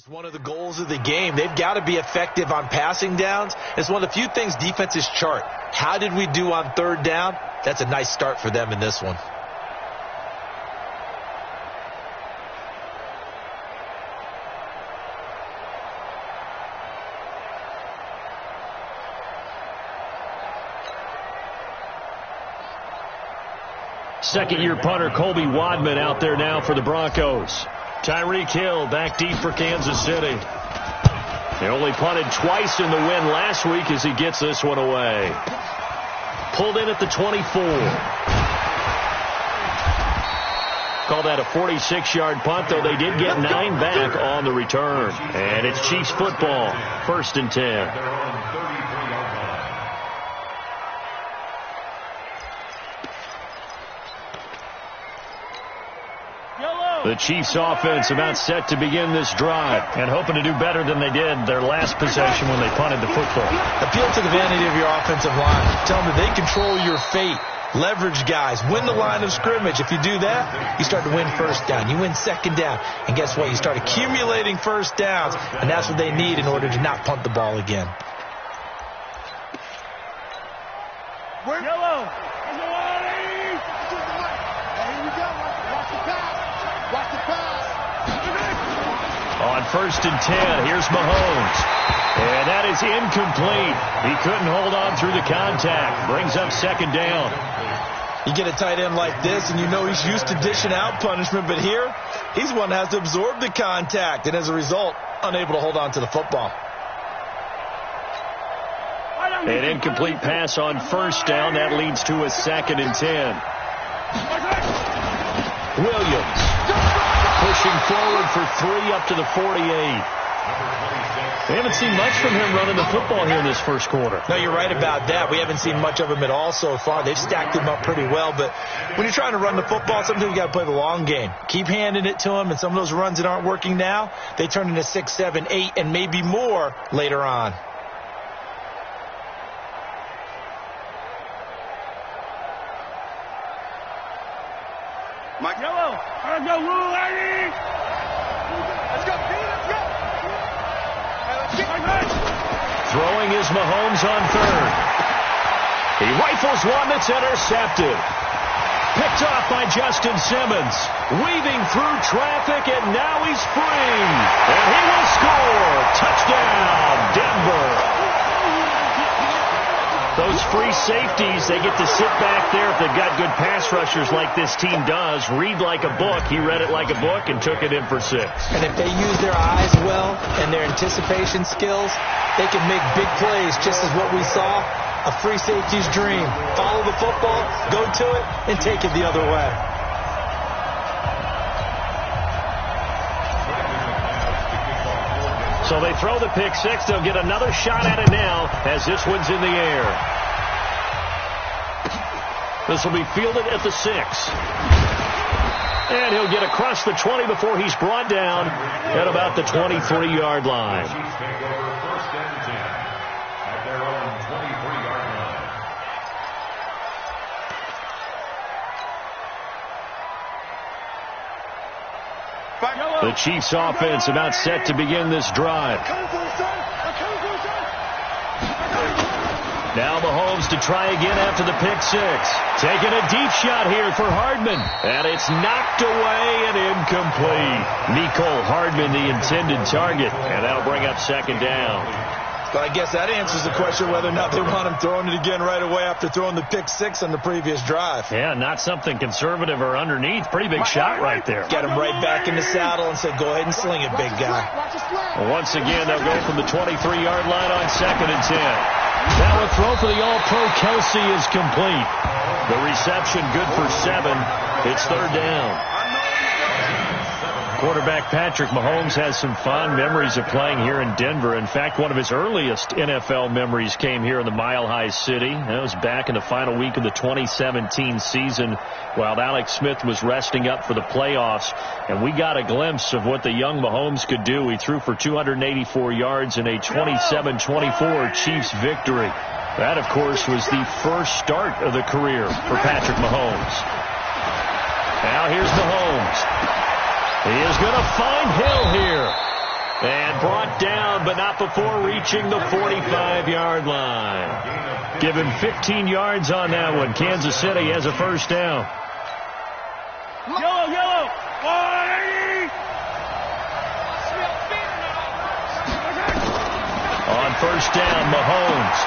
It's one of the goals of the game. They've got to be effective on passing downs. It's one of the few things defenses chart. How did we do on third down? That's a nice start for them in this one. Second-year punter Colby Wadman out there now for the Broncos. Tyreek Hill back deep for Kansas City. They only punted twice in the win last week as he gets this one away. Pulled in at the 24. Call that a 46-yard punt, though they did get 9 back on the return. And it's Chiefs football, 1st and 10. The Chiefs offense about set to begin this drive and hoping to do better than they did their last possession when they punted the football. Appeal to the vanity of your offensive line. Tell them that they control your fate. Leverage guys. Win the line of scrimmage. If you do that, you start to win first down. You win second down. And guess what? You start accumulating first downs. And that's what they need in order to not punt the ball again. Yellow. On 1st and 10, here's Mahomes. And that is incomplete. He couldn't hold on through the contact. Brings up 2nd down. You get a tight end like this, and you know he's used to dishing out punishment. But here, he's one that has to absorb the contact. And as a result, unable to hold on to the football. An incomplete pass on 1st down. That leads to a 2nd and 10. Williams pushing forward for 3 up to the 48. We haven't seen much from him running the football here in this first quarter. No, you're right about that. We haven't seen much of him at all so far. They've stacked him up pretty well. But when you're trying to run the football, sometimes you got to play the long game. Keep handing it to him, and some of those runs that aren't working now, they turn into 6, 7, 8, and maybe more later on. Mike Yellow. Let's go, Lou, lady. Let's go, Pete. Let's go. Throwing is Mahomes on 3rd. He rifles one that's intercepted. Picked off by Justin Simmons. Weaving through traffic, and now he's free. And he will score. Touchdown, Denver. Those free safeties, they get to sit back there if they've got good pass rushers like this team does. Read like a book. He read it like a book and took it in for 6. And if they use their eyes well and their anticipation skills, they can make big plays, just as what we saw, a free safety's dream. Follow the football, go to it, and take it the other way. So they throw the pick 6. They'll get another shot at it now as this one's in the air. This will be fielded at the 6. And he'll get across the 20 before he's brought down at about the 23-yard line. The Chiefs offense about set to begin this drive. Now Mahomes to try again after the pick 6. Taking a deep shot here for Hardman. And it's knocked away and incomplete. Mecole Hardman, the intended target. And that'll bring up 2nd down. But I guess that answers the question whether or not they want him throwing it again right away after throwing the pick 6 on the previous drive. Yeah, not something conservative or underneath. Pretty big shot right there. Get him right back in the saddle and say, go ahead and sling it, big guy. Well, once again, they'll go from the 23-yard line on 2nd and 10. Now a throw for the All-Pro Kelsey is complete. The reception good for 7. It's 3rd down. Quarterback Patrick Mahomes has some fond memories of playing here in Denver. In fact, one of his earliest NFL memories came here in the Mile High City. That was back in the final week of the 2017 season while Alex Smith was resting up for the playoffs. And we got a glimpse of what the young Mahomes could do. He threw for 284 yards in a 27-24 Chiefs victory. That, of course, was the first start of the career for Patrick Mahomes. Now here's Mahomes. He is going to find Hill here. And brought down, but not before reaching the 45-yard line. Give him 15 yards on that one. Kansas City has a first down. Yellow, yellow. 180. On first down, Mahomes.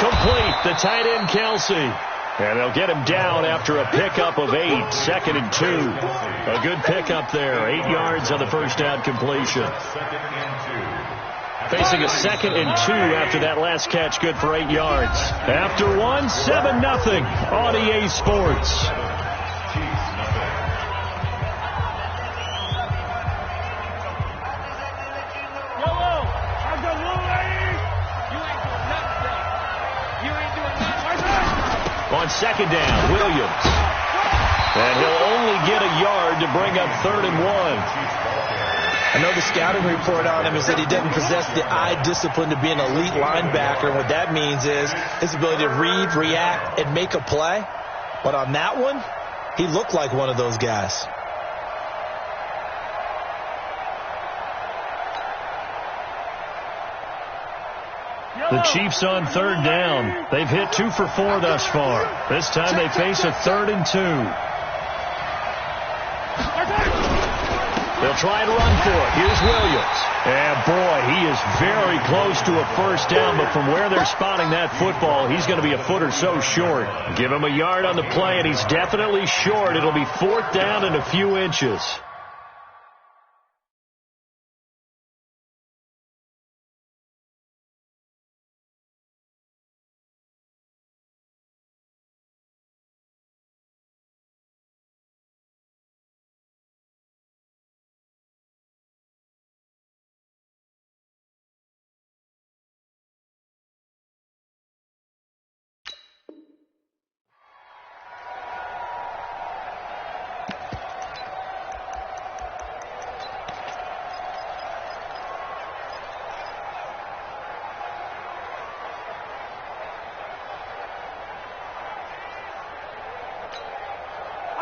Complete, the tight end, Kelsey. And they'll get him down after a pickup of 8, 2nd and 2. A good pickup there, 8 yards on the first down completion. Facing a 2nd and 2 after that last catch, good for 8 yards. After one, 7-0 on EA Sports. On second down, Williams. And he'll only get a yard to bring up 3rd and 1. I know the scouting report on him is that he doesn't possess the eye discipline to be an elite linebacker. And what that means is his ability to read, react, and make a play. But on that one, he looked like one of those guys. The Chiefs on 3rd down. They've hit 2 for 4 thus far. This time they face a 3rd and 2. They'll try and run for it. Here's Williams. And boy, he is very close to a first down, but from where they're spotting that football, he's going to be a foot or so short. Give him a yard on the play, and he's definitely short. It'll be 4th down and a few inches.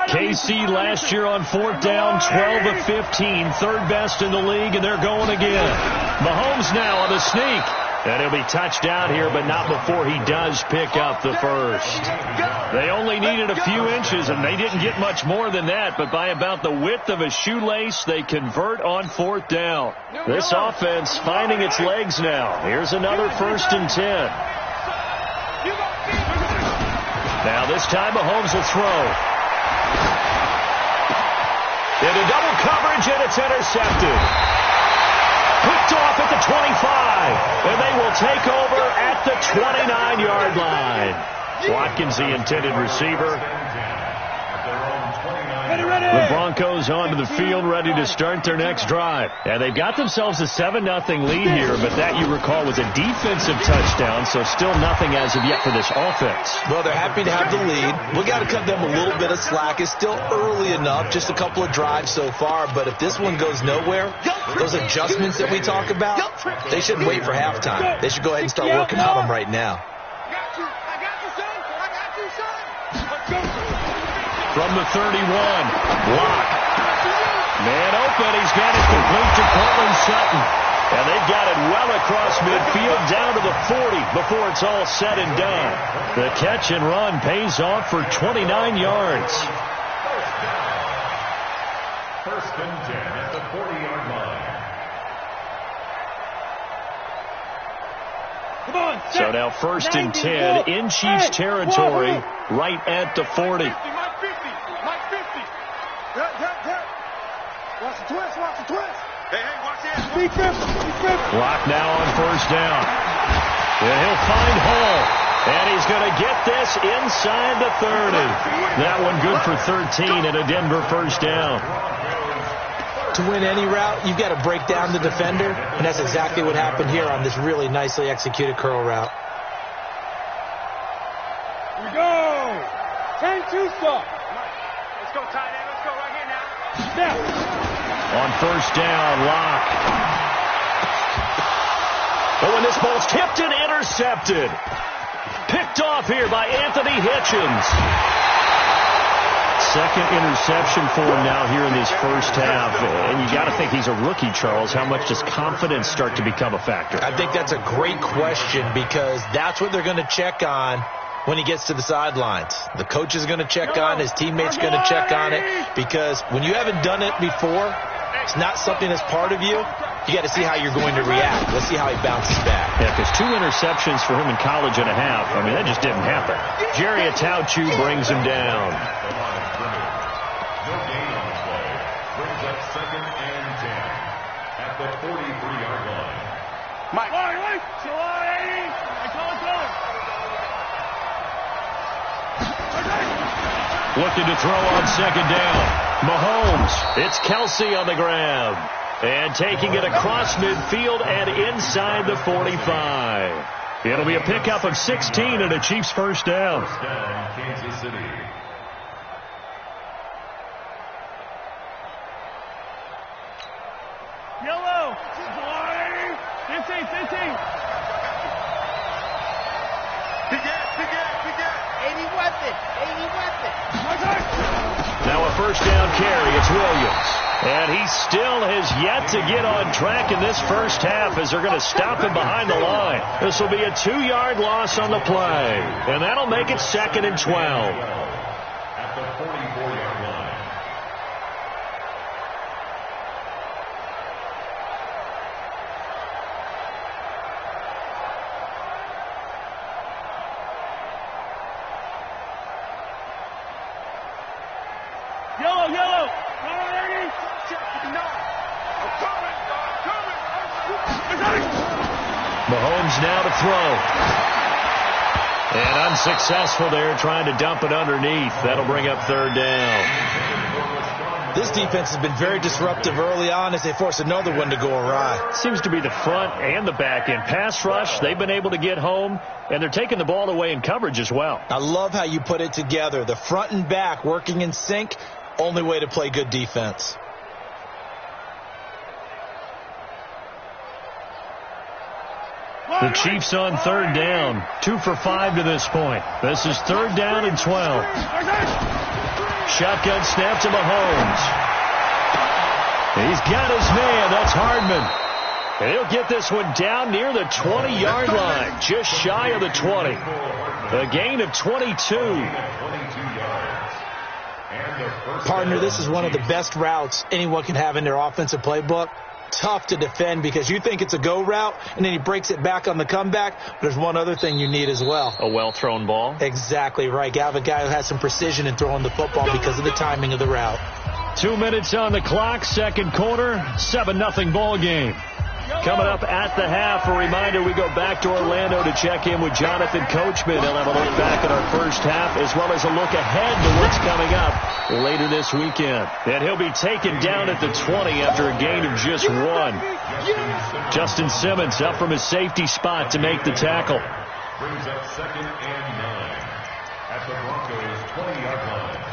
KC last year on 4th down, 12 of 15, 3rd best in the league, and they're going again. Mahomes now on the sneak. And he'll be touched down here, but not before he does pick up the first. They only needed a few inches, and they didn't get much more than that, but by about the width of a shoelace, they convert on 4th down. This offense finding its legs now. Here's another 1st and 10. Now this time Mahomes will throw. Into double coverage, and it's intercepted. Picked off at the 25, and they will take over at the 29-yard line. Watkins, the intended receiver. The Broncos onto the field, ready to start their next drive. And they've got themselves a 7-0 lead here, but that, you recall, was a defensive touchdown, so still nothing as of yet for this offense. Well, they're happy to have the lead. We got to cut them a little bit of slack. It's still early enough, just a couple of drives so far, but if this one goes nowhere, those adjustments that we talk about, they shouldn't wait for halftime. They should go ahead and start working on them right now. From the 31, Locke. Man open, he's got it complete to Cortland Sutton. And they've got it well across midfield down to the 40 before it's all said and done. The catch and run pays off for 29 yards. First and 10 at the 40-yard line. So now 1st and 10 in Chiefs territory, right at the 40. Watch the twist. Hey, watch this. Locke now on 1st down. And he'll find Hall. And he's going to get this inside the 30. That one good for 13 and a Denver first down. To win any route, you've got to break down the defender, and that's exactly what happened here on this really nicely executed curl route. Here we go. 10-2 stop. Let's go, tight end. Let's go right here now. Step. On 1st down, Locke. Oh, and this ball's tipped and intercepted. Picked off here by Anthony Hitchens. Second interception for him now here in this first half. And you got to think he's a rookie, Charles. How much does confidence start to become a factor? I think that's a great question because that's what they're going to check on when he gets to the sidelines. The coach is going to check on, his teammates are going to check on it, because when you haven't done it before, it's not something that's part of you. You got to see how you're going to react. Let's see how he bounces back. Yeah, because 2 interceptions for him in college and a half. I mean, that just didn't happen. Jerry Atauchu brings him down. No gain on the play. Brings up 2nd and 10 at the 43-yard line. Mike. Looking to throw on 2nd down. Mahomes. It's Kelsey on the grab. And taking it across midfield and inside the 45. It'll be a pickup of 16 and a Chiefs first down. First down, Kansas City. Yellow. 15. Now a first down carry. It's Williams. And he still has yet to get on track in this first half as they're going to stop him behind the line. This will be a 2-yard loss on the play. And that'll make it 2nd and 12. At the 44-yard line. Yellow. Mahomes now to throw. And unsuccessful there, trying to dump it underneath. That'll bring up 3rd down. This defense has been very disruptive early on as they force another one to go awry. Seems to be the front and the back end. Pass rush, they've been able to get home, and they're taking the ball away in coverage as well. I love how you put it together. The front and back working in sync, only way to play good defense. The Chiefs on 3rd down. 2 for 5 to this point. This is 3rd down and 12. Shotgun snap to Mahomes. He's got his man. That's Hardman. And he'll get this one down near the 20-yard line. Just shy of the 20. A gain of 22. Partner, this is one of the best routes anyone can have in their offensive playbook. Tough to defend because you think it's a go route, and then he breaks it back on the comeback. But there's one other thing you need as well. A well-thrown ball. Exactly right. You have a guy who has some precision in throwing the football because of the timing of the route. 2 minutes on the clock, 2nd quarter, 7-0 ball game. Coming up at the half, a reminder, we go back to Orlando to check in with Jonathan Coachman. He'll have a look back at our first half as well as a look ahead to what's coming up later this weekend. And he'll be taken down at the 20 after a gain of just 1. Justin Simmons up from his safety spot to make the tackle. Brings up 2nd and 9 at the Broncos' 20-yard line.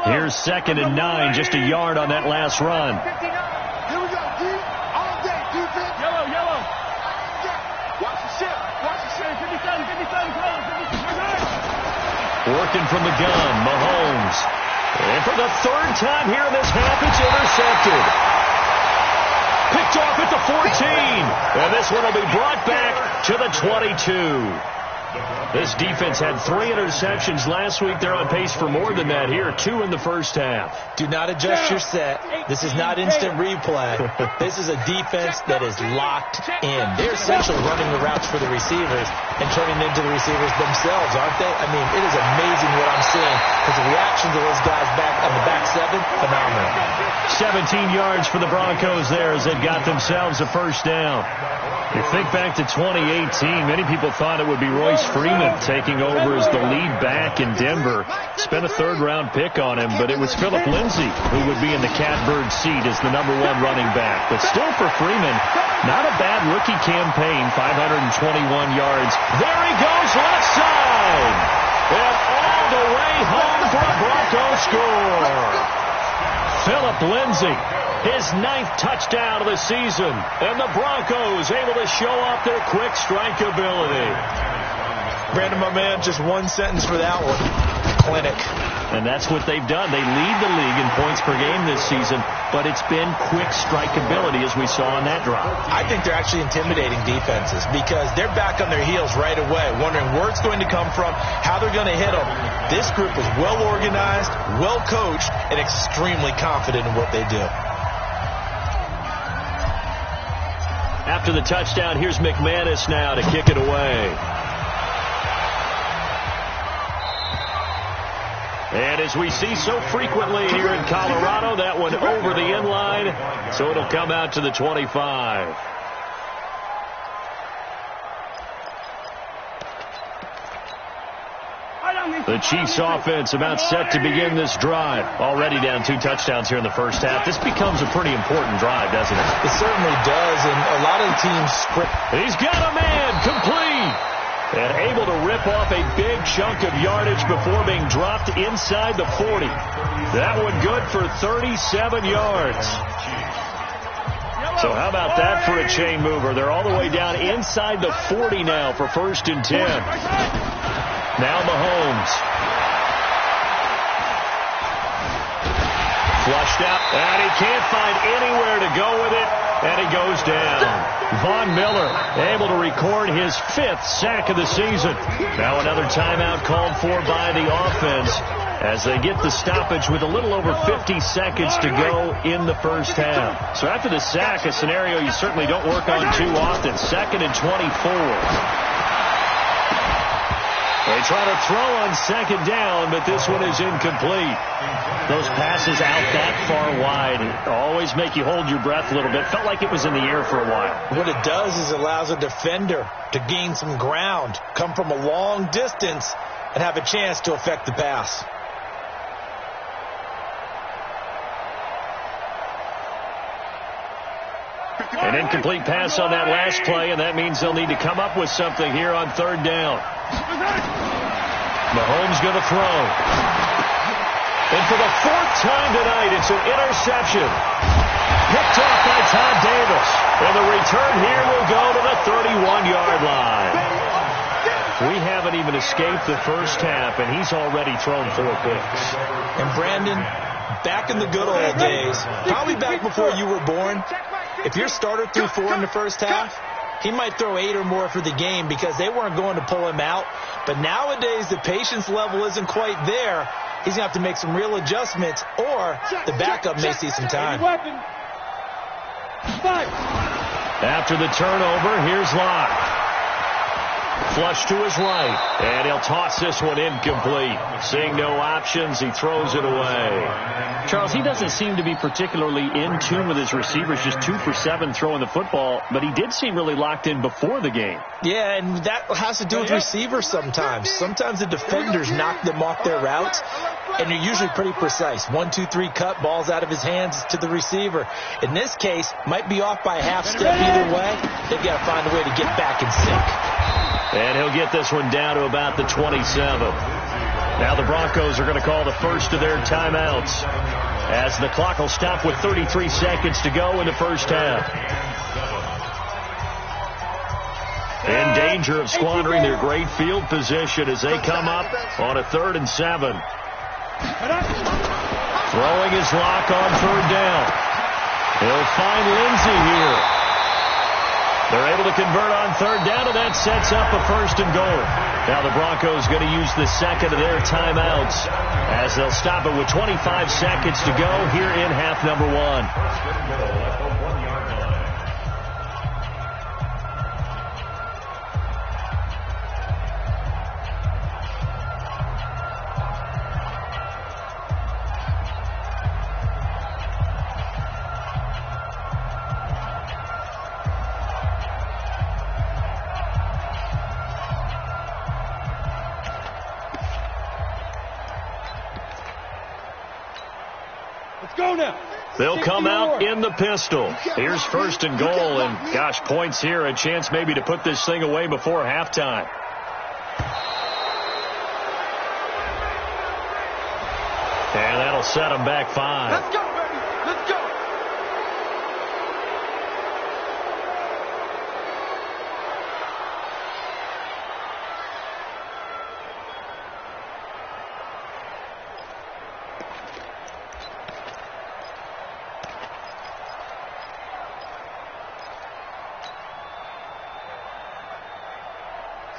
Here's 2nd and 9, just a yard on that last run. Here we go, D. All day, defense. Yellow. Watch the ship. 57. Working from the gun, Mahomes. And for the 3rd time here in this half, it's intercepted. Picked off at the 14. And this one will be brought back to the 22. This defense had 3 interceptions last week. They're on pace for more than that here. 2 in the first half. Do not adjust your set. This is not instant replay. This is a defense that is locked in. They're essentially running the routes for the receivers and turning them into the receivers themselves, aren't they? I mean, it is amazing what I'm seeing because the reactions of those guys back on the back 7, phenomenal. 17 yards for the Broncos there as they've got themselves a first down. You think back to 2018, many people thought it would be Royce Freeman taking over as the lead back in Denver. Spent a 3rd-round pick on him, but it was Philip Lindsay who would be in the catbird seat as the #1 running back. But still for Freeman, not a bad rookie campaign, 521 yards. There he goes, left side. And all the way home for a Bronco score. Philip Lindsay, his 9th touchdown of the season, and the Broncos able to show off their quick strike ability. Brandon, my man, just one sentence for that one. Clinic. And that's what they've done. They lead the league in points per game this season, but it's been quick strikeability as we saw on that drive. I think they're actually intimidating defenses because they're back on their heels right away, wondering where it's going to come from, how they're going to hit them. This group is well organized, well coached, and extremely confident in what they do. After the touchdown, here's McManus now to kick it away. And as we see so frequently here in Colorado, that one over the end line, so it'll come out to the 25. The Chiefs offense about set to begin this drive. Already down 2 touchdowns here in the first half. This becomes a pretty important drive, doesn't it? It certainly does, and a lot of the teams script. He's got a man, complete. And able to rip off a big chunk of yardage before being dropped inside the 40. That one good for 37 yards. So how about that for a chain mover? They're all the way down inside the 40 now for 1st and 10. Now Mahomes. Flushed out, and he can't find anywhere to go with it, and he goes down. Von Miller able to record his 5th sack of the season. Now another timeout called for by the offense as they get the stoppage with a little over 50 seconds to go in the first half. So after the sack, a scenario you certainly don't work on too often. 2nd and 24. They try to throw on 2nd down, but this one is incomplete. Those passes out that far wide always make you hold your breath a little bit. Felt like it was in the air for a while. What it does is it allows a defender to gain some ground, come from a long distance, and have a chance to affect the pass. An incomplete pass on that last play, and that means they'll need to come up with something here on 3rd down. Mahomes going to throw. And for the 4th time tonight, it's an interception. Picked off by Todd Davis. And the return here will go to the 31-yard line. We haven't even escaped the first half, and he's already thrown 4 picks. And Brandon, back in the good old days, probably back before you were born, if your starter threw 4 in the first half, he might throw 8 or more for the game because they weren't going to pull him out. But nowadays, the patience level isn't quite there. He's going to have to make some real adjustments, or the backup may see some time. After the turnover, here's Locke. Flush to his right, and he'll toss this one incomplete. Seeing no options, he throws it away. Charles, he doesn't seem to be particularly in tune with his receivers, just 2 for 7 throwing the football, but he did seem really locked in before the game. Yeah, and that has to do with receivers sometimes. Sometimes the defenders knock them off their routes, and they're usually pretty precise. 1, 2, 3 cut, balls out of his hands to the receiver. In this case, might be off by a half step either way. They've got to find a way to get back in sync. And he'll get this one down to about the 27. Now the Broncos are going to call the first of their timeouts as the clock will stop with 33 seconds to go in the first half. In danger of squandering their great field position as they come up on a 3rd and 7. Throwing his Lock on 3rd down. He'll find Lindsey here. They're able to convert on 3rd down, and that sets up a 1st and goal. Now the Broncos going to use the 2nd of their timeouts as they'll stop it with 25 seconds to go here in half number 1. They'll come out in the pistol. Here's 1st and goal, and gosh, points here, a chance maybe to put this thing away before halftime. And that'll set them back 5. Let's go, baby. Let's go.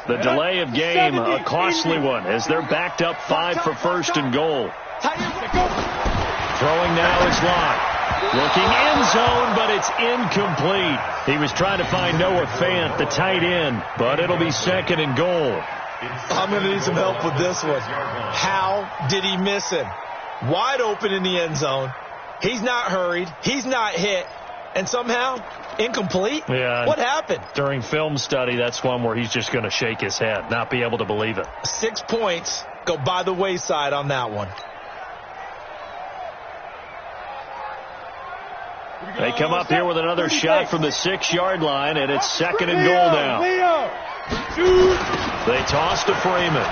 The delay of game, a costly one, as they're backed up 5 for first and goal. Throwing now is Locke. Looking end zone, but it's incomplete. He was trying to find Noah Fant, the tight end, but it'll be second and goal. I'm going to need some help with this one. How did he miss him? Wide open in the end zone. He's not hurried. He's not hit. And somehow, incomplete? Yeah. What happened? During film study, that's one where he's just going to shake his head, not be able to believe it. 6 points go by the wayside on that one. They come up here with another shot from the 6-yard line, and it's second and goal now. They toss to Freeman.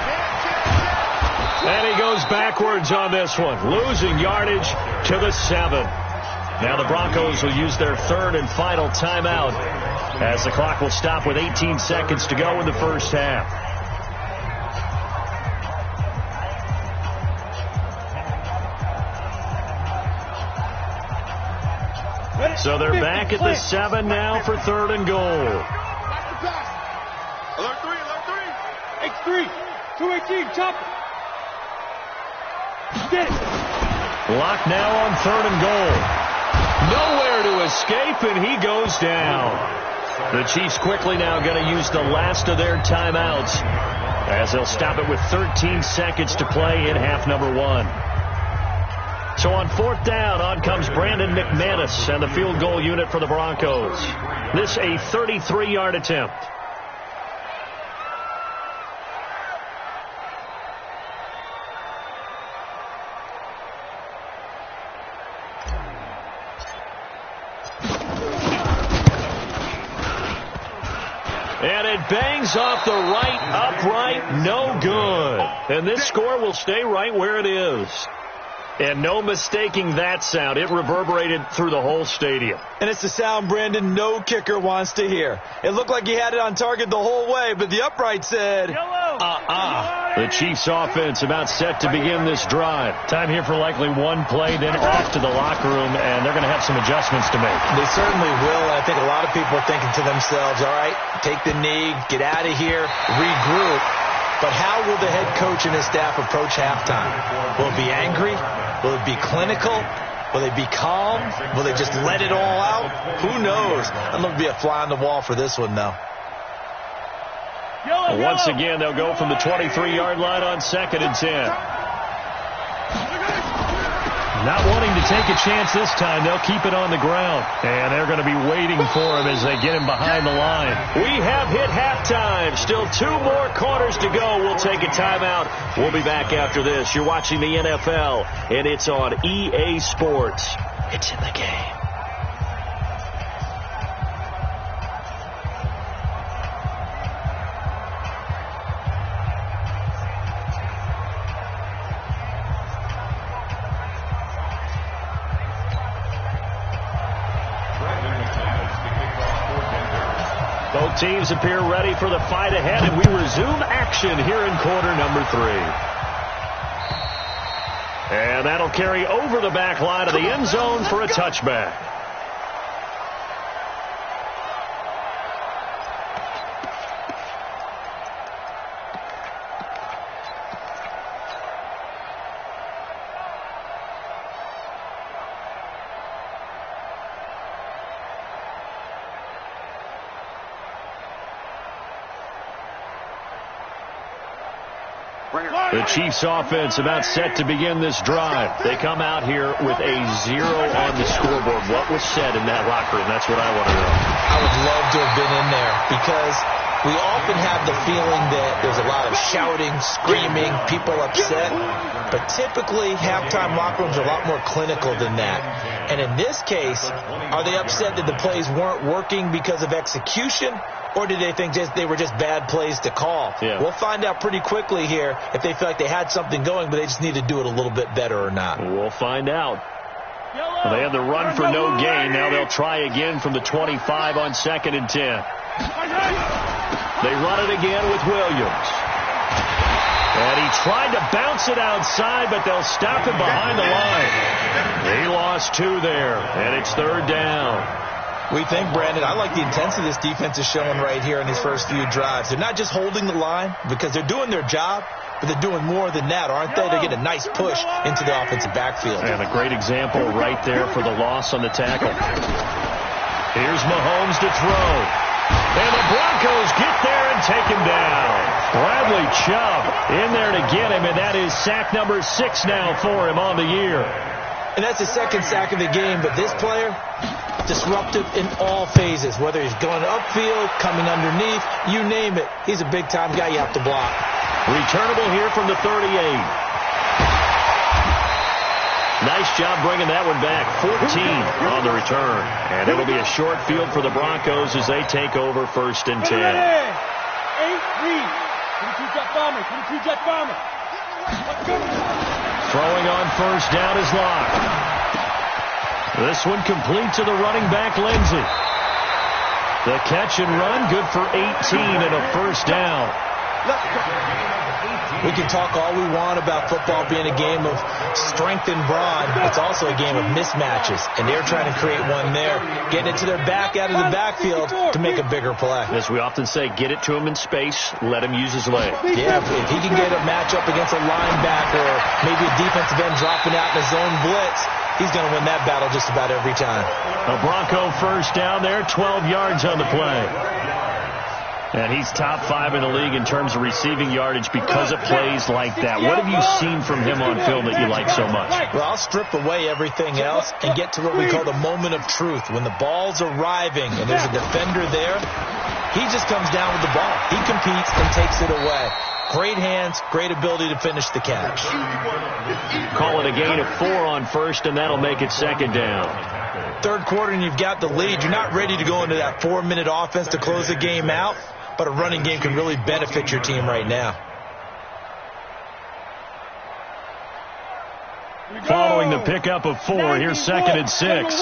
And he goes backwards on this one, losing yardage to the 7. Now the Broncos will use their third and final timeout as the clock will stop with 18 seconds to go in the first half. So they're back at the 7 now for third and goal. Alert 3, alert 3. X3, 218, chop. Get it. Lock now on third and goal. Nowhere to escape, and he goes down. The Chiefs quickly now going to use the last of their timeouts as they'll stop it with 13 seconds to play in half number 1. So on fourth down, on comes Brandon McManus and the field goal unit for the Broncos. This a 33-yard attempt. And it bangs off the right upright, no good. And this score will stay right where it is. And no mistaking that sound. It reverberated through the whole stadium. And it's the sound Brandon no kicker wants to hear. It looked like he had it on target the whole way, but the upright said, The Chiefs offense about set to begin this drive. Time here for likely one play, then off to the locker room, and they're going to have some adjustments to make. They certainly will. I think a lot of people are thinking to themselves, all right, take the knee, get out of here, regroup. But how will the head coach and his staff approach halftime? Will it be angry? Will it be clinical? Will they be calm? Will they just let it all out? Who knows? I'd love to be a fly on the wall for this one, though. Once again, they'll go from the 23-yard line on second and 10. Not wanting to take a chance this time, they'll keep it on the ground. And they're going to be waiting for him as they get him behind the line. We have hit halftime. Still 2 more quarters to go. We'll take a timeout. We'll be back after this. You're watching the NFL, and it's on EA Sports. It's in the game. Both teams appear ready for the fight ahead, and we resume action here in quarter number 3. And that'll carry over the back line of the end zone for a touchback. The Chiefs offense about set to begin this drive. They come out here with a 0 on the scoreboard. What was said in that locker room? That's what I want to know. I would love to have been in there because we often have the feeling that there's a lot of shouting, screaming, people upset. But typically, halftime locker rooms are a lot more clinical than that. And in this case, are they upset that the plays weren't working because of execution? Or did they think they were just bad plays to call? Yeah. We'll find out pretty quickly here if they feel like they had something going, but they just need to do it a little bit better or not. We'll find out. Well, they had the run for no gain. Now they'll try again from the 25 on second and 10. They run it again with Williams. And he tried to bounce it outside, but they'll stop him behind the line. They lost 2 there, and it's third down. We think, Brandon, I like the intensity this defense is showing right here in these first few drives. They're not just holding the line because they're doing their job, but they're doing more than that, aren't they? They get a nice push into the offensive backfield. And a great example right there for the loss on the tackle. Here's Mahomes to throw. And the Broncos get there and take him down. Bradley Chubb in there to get him, and that is sack number 6 now for him on the year. And that's the second sack of the game, but this player, disruptive in all phases, whether he's going upfield, coming underneath, you name it. He's a big-time guy you have to block. Returnable here from the 38. Nice job bringing that one back. 14 on the return. And it'll be a short field for the Broncos as they take over 1st and 10. 8-3. 22-jet bomber. 22-jet bomber. Throwing on 1st down is Locke. This one complete to the running back, Lindsey. The catch and run, good for 18 and a 1st down. We can talk all we want about football being a game of strength and brawn. It's also a game of mismatches, and they're trying to create one there, getting it to their back out of the backfield to make a bigger play. As we often say, get it to him in space, let him use his leg. Yeah, if he can get a matchup against a linebacker or maybe a defensive end dropping out in a zone blitz, he's going to win that battle just about every time. A Bronco 1st down there, 12 yards on the play. And he's top 5 in the league in terms of receiving yardage because of plays like that. What have you seen from him on film that you like so much? Well, I'll strip away everything else and get to what we call the moment of truth. When the ball's arriving and there's a defender there, he just comes down with the ball. He competes and takes it away. Great hands, great ability to finish the catch. Call it a gain of 4 on 1st, and that'll make it 2nd down. 3rd quarter and you've got the lead. You're not ready to go into that 4-minute offense to close the game out. But a running game can really benefit your team right now. Following the pickup of 4, here's 2nd and 6.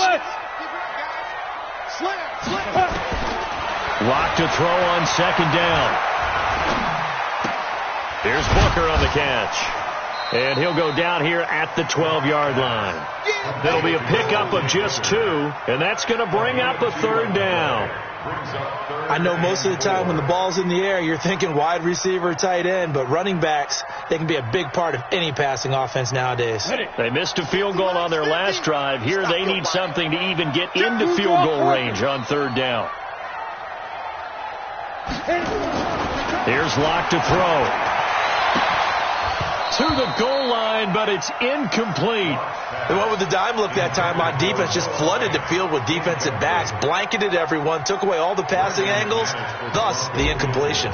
Lock to throw on 2nd down. Here's Booker on the catch. And he'll go down here at the 12-yard line. That'll be a pickup of just 2, and that's going to bring up a 3rd down. I know most of the time when the ball's in the air, you're thinking wide receiver, tight end, but running backs, they can be a big part of any passing offense nowadays. They missed a field goal on their last drive. Here they need something to even get into field goal range on 3rd down. Here's Locke to throw. To the goal line, but it's incomplete. They went with the dime look that time on defense, just flooded the field with defensive backs, blanketed everyone, took away all the passing angles, thus the incompletion.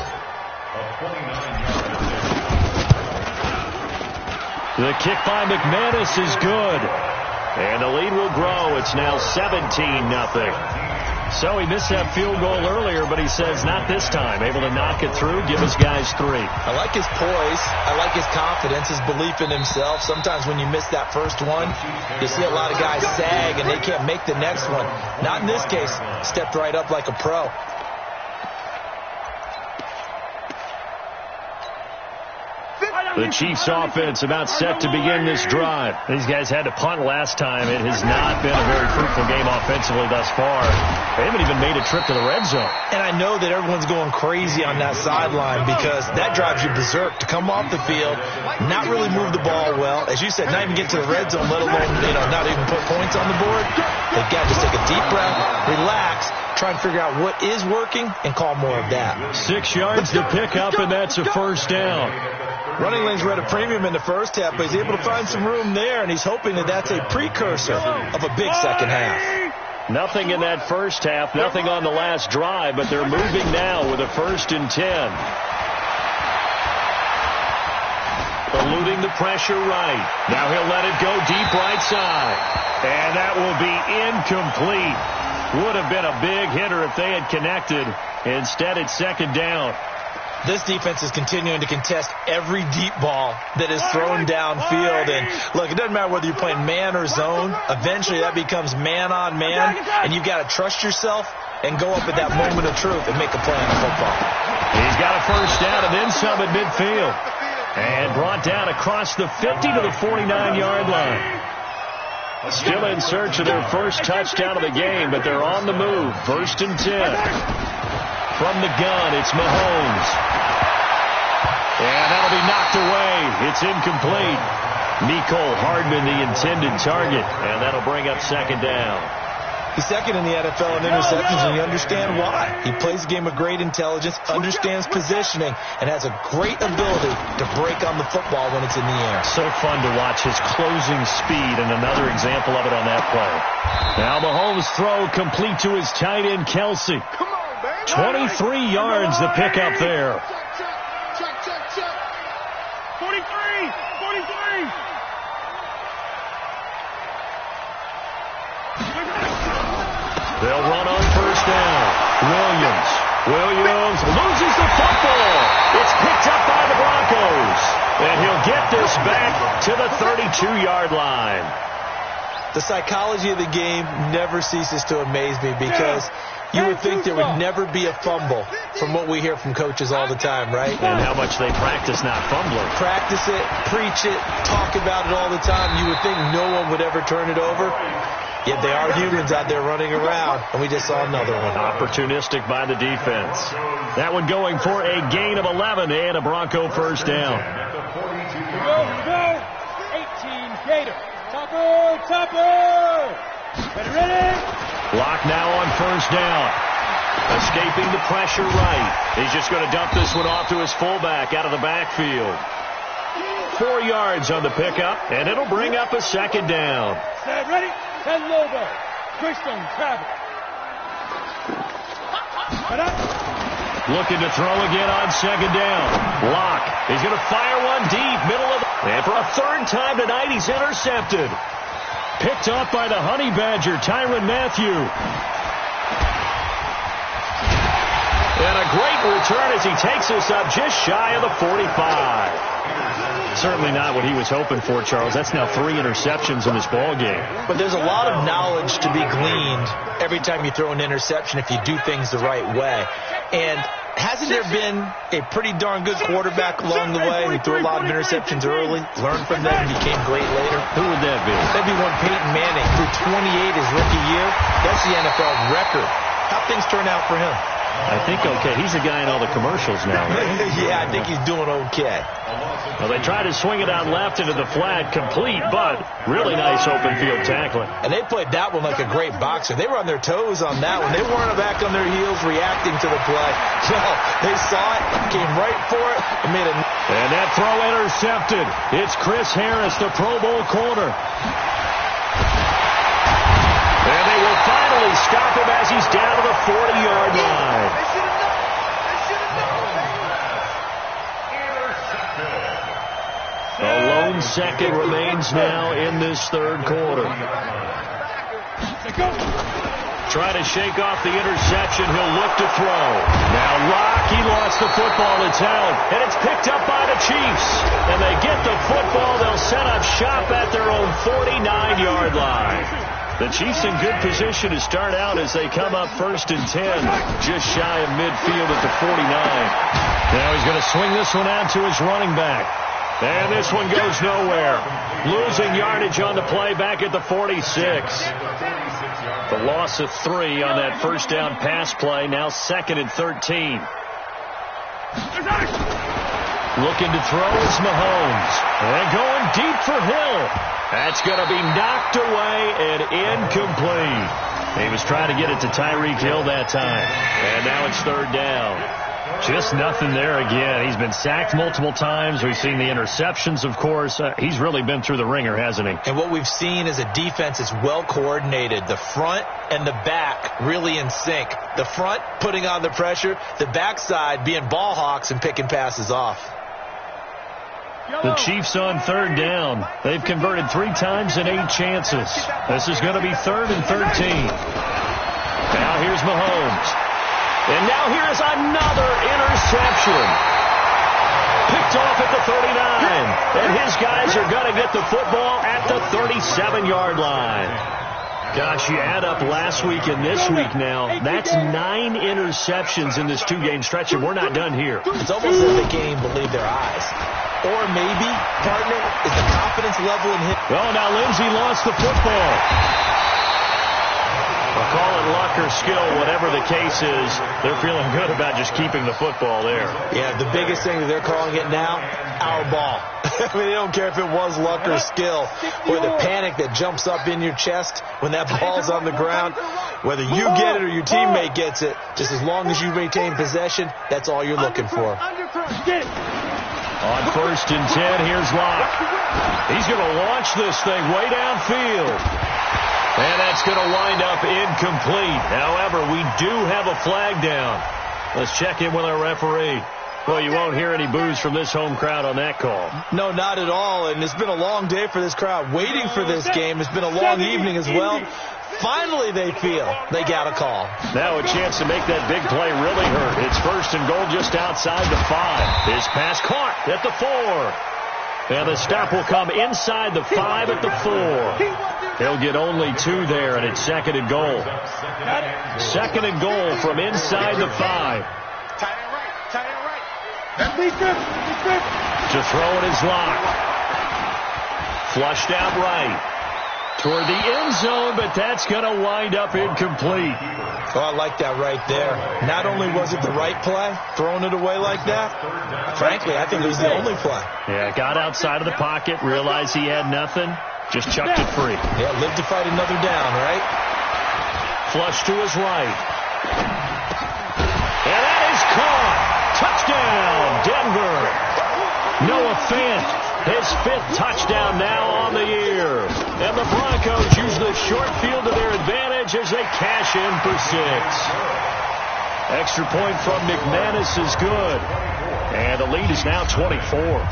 The kick by McManus is good. And the lead will grow. It's now 17-0. So he missed that field goal earlier, but he says not this time. Able to knock it through, give his guys 3. I like his poise. I like his confidence, his belief in himself. Sometimes when you miss that first one, you see a lot of guys sag and they can't make the next one. Not in this case. Stepped right up like a pro. The Chiefs offense about set to begin this drive. These guys had to punt last time. It has not been a very fruitful game offensively thus far. They haven't even made a trip to the red zone. And I know that everyone's going crazy on that sideline because that drives you berserk to come off the field, not really move the ball well. As you said, not even get to the red zone, let alone, not even put points on the board. They've got to just take a deep breath, relax, try and figure out what is working, and call more of that. 6 yards to pick up, and that's a 1st down. Running lanes were at a premium in the first half, but he's able to find some room there, and he's hoping that that's a precursor of a big second half. Nothing in that first half, nothing on the last drive, but they're moving now with a 1st and 10. Eluding the pressure right. Now he'll let it go deep right side. And that will be incomplete. Would have been a big hitter if they had connected. Instead, it's 2nd down. This defense is continuing to contest every deep ball that is thrown downfield. And, look, it doesn't matter whether you're playing man or zone. Eventually, that becomes man-on-man, and you've got to trust yourself and go up at that moment of truth and make a play on the football. He's got a 1st down and then some at midfield. And brought down across the 50 to the 49-yard line. Still in search of their first touchdown of the game, but they're on the move. 1st and 10. From the gun, it's Mahomes. And that'll be knocked away. It's incomplete. Mecole Hardman, the intended target, and that'll bring up 2nd down. He's second in the NFL in interceptions, and you understand why. He plays a game of great intelligence, understands positioning, and has a great ability to break on the football when it's in the air. So fun to watch his closing speed, and another example of it on that play. Now Mahomes' throw complete to his tight end, Kelsey. 23 yards the pickup there. 43! They'll run on 1st down. Williams loses the football. It's picked up by the Broncos. And he'll get this back to the 32-yard line. The psychology of the game never ceases to amaze me because you would think there would never be a fumble from what we hear from coaches all the time, right? And how much they practice not fumbling. Practice it, preach it, talk about it all the time. You would think no one would ever turn it over. Yet they are humans out there running around, and we just saw another one. Opportunistic by the defense. That one going for a gain of 11 and a Bronco 1st down. Here we go. 18 Gator. Topper. Ready. Block now on 1st down. Escaping the pressure right. He's just going to dump this one off to his fullback out of the backfield. 4 yards on the pickup, and it'll bring up a 2nd down. Stand ready. And Lobo. Christian Travis. Looking to throw again on 2nd down. Block. He's going to fire one deep, middle of the... And for a 3rd time tonight, he's intercepted. Picked up by the Honey Badger, Tyrann Mathieu. And a great return as he takes us up just shy of the 45. Certainly not what he was hoping for, Charles. That's now 3 interceptions in this ball game. But there's a lot of knowledge to be gleaned every time you throw an interception if you do things the right way. And hasn't there been a pretty darn good quarterback along the way who threw a lot of interceptions early, learned from them, and became great later? Who would that be? That'd be one Peyton Manning, threw 28 his rookie year. That's the NFL record. How'd things turn out for him? I think okay. He's a guy in all the commercials now, right? Yeah, I think he's doing okay. Well, they tried to swing it out left into the flat, complete, but really nice open field tackling. And they played that one like a great boxer. They were on their toes on that one. They weren't back on their heels reacting to the play. No, they saw it, came right for it, and made it. And that throw intercepted. It's Chris Harris, the Pro Bowl corner. And they will finally stop him as he's down to the 40-yard line. A lone second remains now in this 3rd quarter. Trying to shake off the interception. He'll look to throw. Now Locke, he lost the football. It's out. And it's picked up by the Chiefs. And they get the football. They'll set up shop at their own 49-yard line. The Chiefs in good position to start out as they come up 1st and 10, just shy of midfield at the 49. Now he's going to swing this one out to his running back. And this one goes nowhere. Losing yardage on the play back at the 46. The loss of 3 on that 1st down pass play, now 2nd and 13. Looking to throw is Mahomes. And going deep for Hill. That's going to be knocked away and incomplete. He was trying to get it to Tyreek Hill that time. And now it's 3rd down. Just nothing there again. He's been sacked multiple times. We've seen the interceptions, of course. He's really been through the ringer, hasn't he? And what we've seen is a defense that's well coordinated. The front and the back really in sync. The front putting on the pressure. The backside being ball hawks and picking passes off. The Chiefs on 3rd down. They've converted 3 times in 8 chances. This is going to be 3rd and 13. Now here's Mahomes. And now here's another interception. Picked off at the 39. And his guys are going to get the football at the 37-yard line. Gosh, you add up last week and this week now, that's 9 interceptions in this 2-game stretch, and we're not done here. It's almost as if they can't even believe their eyes. Or maybe, partner, is the confidence level in him. Oh, now Lindsey lost the football. We'll call it luck or skill, whatever the case is. They're feeling good about just keeping the football there. Yeah, the biggest thing that they're calling it now, our ball. I mean, they don't care if it was luck or skill, or the panic that jumps up in your chest when that ball's on the ground. Whether you get it or your teammate gets it, just as long as you retain possession, that's all you're looking for. On 1st and 10, here's Locke. He's going to launch this thing way downfield. And that's going to wind up incomplete. However, we do have a flag down. Let's check in with our referee. Well, you won't hear any boos from this home crowd on that call. No, not at all. And it's been a long day for this crowd waiting for this game. It's been a long evening as well. Finally, they feel they got a call. Now a chance to make that big play really hurt. It's 1st and goal just outside the 5. His pass caught at the 4. And the stop will come inside the 5 at the 4. He'll get only 2 there, and it's 2nd and goal. 2nd and goal from inside the 5. Tight end right. To throw it is Locke. Flushed out right. Toward the end zone, but that's going to wind up incomplete. Oh, I like that right there. Not only was it the right play, throwing it away like that, frankly, I think it was the only play. Yeah, got outside of the pocket, realized he had nothing, just chucked it free. Yeah, live to fight another down, right? Flush to his right. And that is caught. Touchdown, Denver. Noah Fant, his 5th touchdown now on the year. And the Broncos use the short field to their advantage as they cash in for 6. Extra point from McManus is good. And the lead is now 24.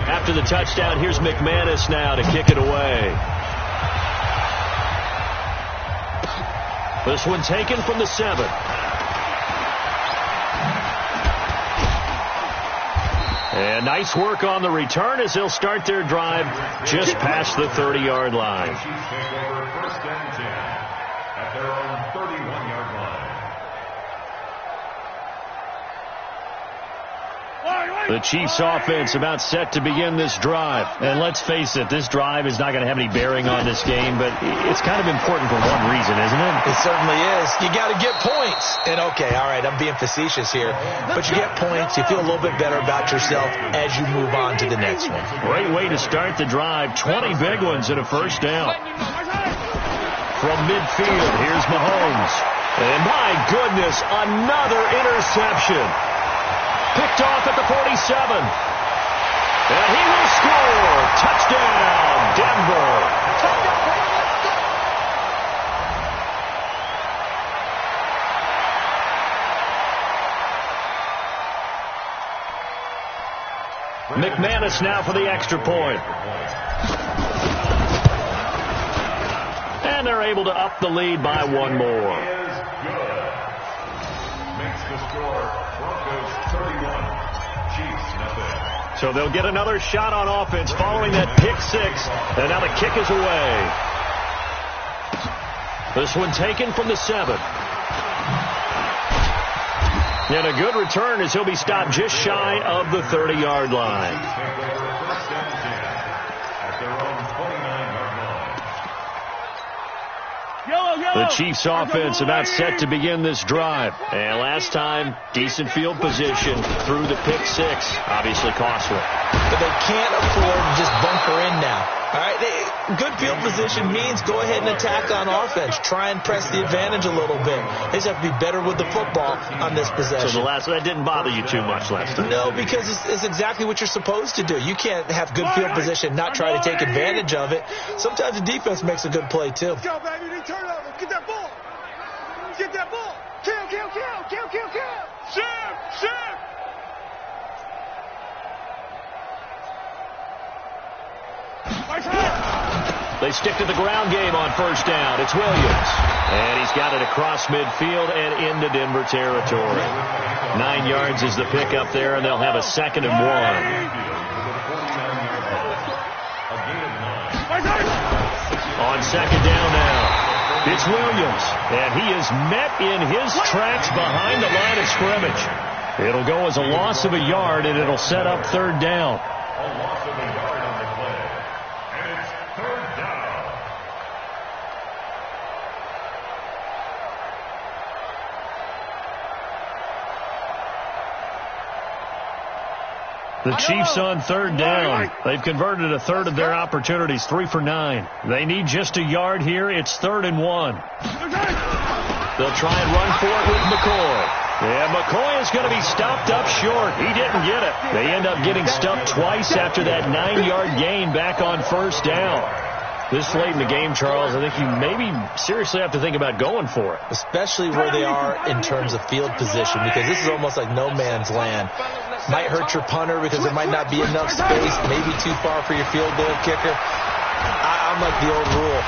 After the touchdown, here's McManus now to kick it away. This one taken from the 7. And nice work on the return as they'll start their drive just past the 30-yard line. Chiefs take over 1st and 10 at their own 31-yard line. The Chiefs offense about set to begin this drive. And let's face it, this drive is not going to have any bearing on this game, but it's kind of important for one reason, isn't it? It certainly is. You got to get points. And okay, all right, I'm being facetious here, but you get points, you feel a little bit better about yourself as you move on to the next one. Great way to start the drive. 20 big ones and a 1st down. From midfield, here's Mahomes. And my goodness, another interception. Picked off at the 47. And he will score. Touchdown, Denver. McManus now for the extra point. And they're able to up the lead by 1 more. Makes the score Broncos 31, Chiefs nothing. So they'll get another shot on offense following that pick 6. And now the kick is away. This one taken from the 7. And a good return as he'll be stopped just shy of the 30-yard line. Chiefs take over 1st and 10 at their own 29-yard line. The Chiefs offense about set to begin this drive. And last time, decent field position through the pick 6. Obviously costly. But they can't afford to just bunker in now. All right, good field position means go ahead and attack on offense. Try and press the advantage a little bit. They just have to be better with the football on this possession. So that didn't bother you too much last time? No, because it's exactly what you're supposed to do. You can't have good field position, not try to take advantage of it. Sometimes the defense makes a good play, too. Let's go, baby. Turn over. Get that ball. Get that ball. Kill. Shoot. They stick to the ground game on 1st down. It's Williams. And he's got it across midfield and into Denver territory. 9 yards is the pickup there, and they'll have a 2nd and 1. On 2nd down now, it's Williams. And he is met in his tracks behind the line of scrimmage. It'll go as a loss of a yard, and it'll set up third down. A loss of a yard on the play. And it's third down. The Chiefs on third down. They've converted a third of their opportunities, 3 for 9. They need just a yard here. It's 3rd and 1. They'll try and run for it with McCoy. Yeah, McCoy is going to be stopped up short. He didn't get it. They end up getting stuffed twice after that 9-yard gain back on first down. This late in the game, Charles, I think you maybe seriously have to think about going for it. Especially where they are in terms of field position, because this is almost like no man's land. Might hurt your punter because there might not be enough space, maybe too far for your field goal kicker. I'm like the old rule.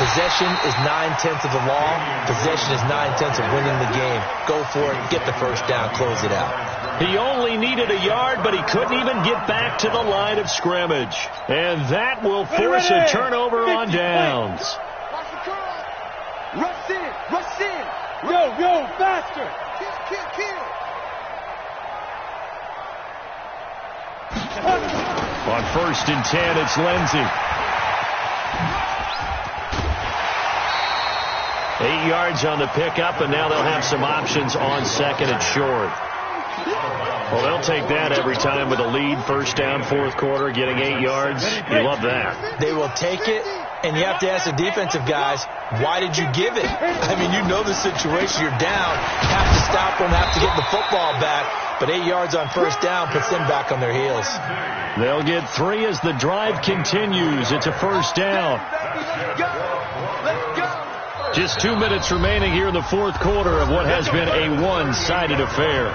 Possession is 9/10 of the law. Possession is 9/10 of winning the game. Go for it. Get the first down. Close it out. He only needed a yard, but he couldn't even get back to the line of scrimmage. And that will force a turnover on downs. Rush in. Rush in. Yo, faster. Kill. On 1st and 10, it's Lindsey. 8 yards on the pickup, and now they'll have some options on 2nd and short. Well, they'll take that every time with a lead. First down, 4th quarter, getting 8 yards. You love that. They will take it, and you have to ask the defensive guys, why did you give it? I mean, you know the situation. You're down. Have to stop them, have to get the football back. But 8 yards on first down puts them back on their heels. They'll get 3 as the drive continues. It's a first down. Just 2 minutes remaining here in the 4th quarter of what has been a one-sided affair.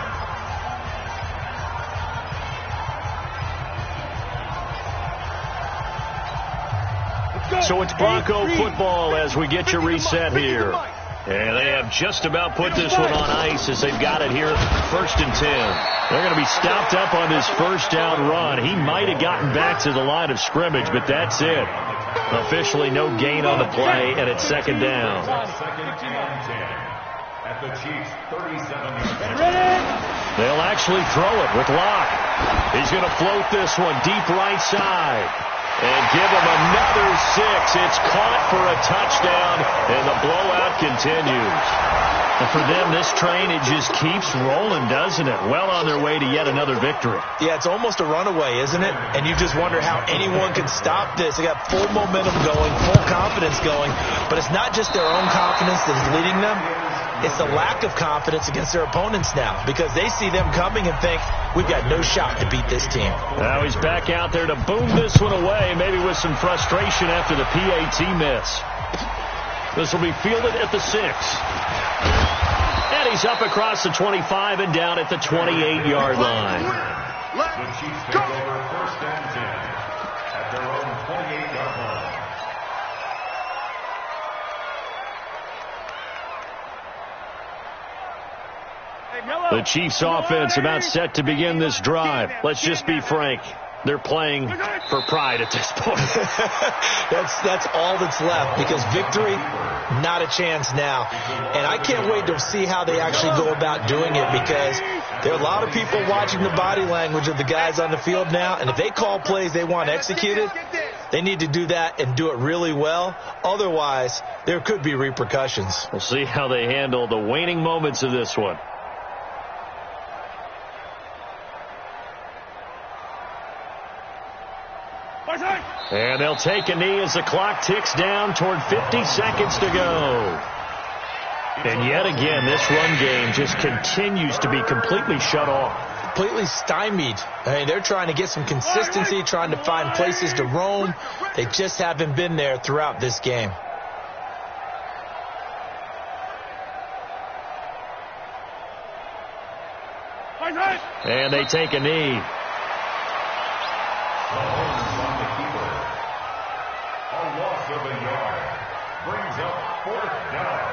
So it's Bronco football as we get you reset here. And they have just about put this one on ice as they've got it here, 1st and 10. They're going to be stopped up on this first down run. He might have gotten back to the line of scrimmage, but that's it. Officially no gain on the play, and it's 2nd down. 2nd and 10 at the Chiefs' 37-yard line. They'll actually throw it with Locke. He's going to float this one deep right side. And give him another 6. It's caught for a touchdown, and the blowout continues. And for them, this train, it just keeps rolling, doesn't it? Well on their way to yet another victory. Yeah, it's almost a runaway, isn't it? And you just wonder how anyone can stop this. They got full momentum going, full confidence going. But it's not just their own confidence that is leading them. It's the lack of confidence against their opponents now, because they see them coming and think, we've got no shot to beat this team. Now he's back out there to boom this one away, maybe with some frustration after the PAT miss. This will be fielded at the 6. And he's up across the 25 and down at the 28-yard line. The Chiefs take over 1st and 10 at their own 28-yard line. The Chiefs offense about set to begin this drive. Let's just be frank. They're playing for pride at this point. That's all that's left, because victory, not a chance now. And I can't wait to see how they actually go about doing it, because there are a lot of people watching the body language of the guys on the field now, and if they call plays they want executed, they need to do that and do it really well. Otherwise, there could be repercussions. We'll see how they handle the waning moments of this one. And they'll take a knee as the clock ticks down toward 50 seconds to go. And yet again, this run game just continues to be completely shut off. Completely stymied. I mean, they're trying to get some consistency, trying to find places to roam. They just haven't been there throughout this game. And they take a knee. Of a yard brings up 4th down.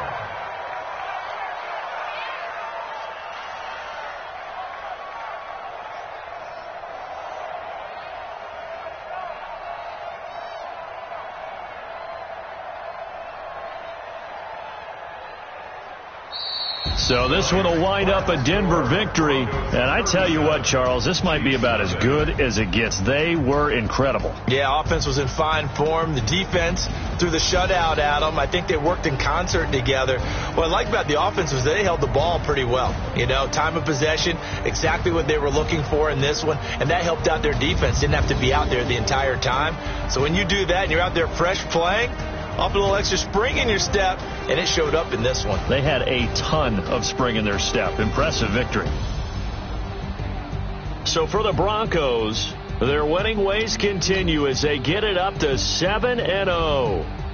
So this one will wind up a Denver victory. And I tell you what, Charles, this might be about as good as it gets. They were incredible. Yeah, offense was in fine form. The defense threw the shutout at them. I think they worked in concert together. What I like about the offense was they held the ball pretty well. You know, time of possession, exactly what they were looking for in this one. And that helped out their defense. Didn't have to be out there the entire time. So when you do that and you're out there fresh playing, up a little extra spring in your step, and it showed up in this one. They had a ton of spring in their step. Impressive victory. So for the Broncos, their winning ways continue as they get it up to 7-0.